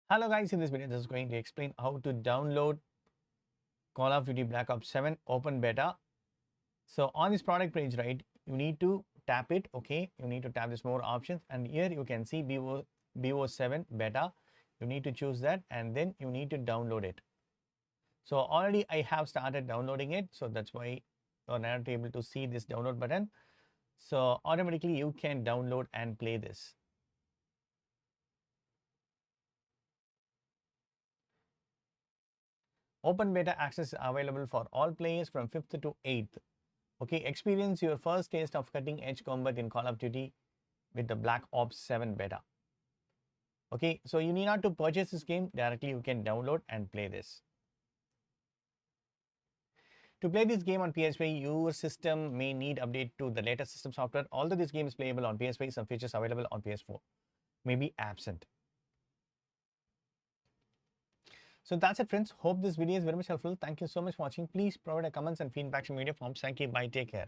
Hello guys, in this video, this is going to explain how to download Call of Duty Black Ops 7 open beta. So on this product page, right, you need to tap it, okay? You need to tap this more options and here you can see BO7 beta. You need to choose that and then you need to download it. So already I have started downloading it. So that's why you're not able to see this download button. So automatically you can download and play this. Open beta access is available for all players from 5th to 8th. Okay, experience your first taste of cutting edge combat in Call of Duty with the Black Ops 7 beta. Okay, so you need not to purchase this game directly, you can download and play this. To play this game on PS5, your system may need update to the latest system software. Although this game is playable on PS5, some features available on PS4 may be absent. So that's it, friends. Hope this video is very much helpful. Thank you so much for watching. Please provide a comments and feedback in media forms. Thank you. Bye. Take care.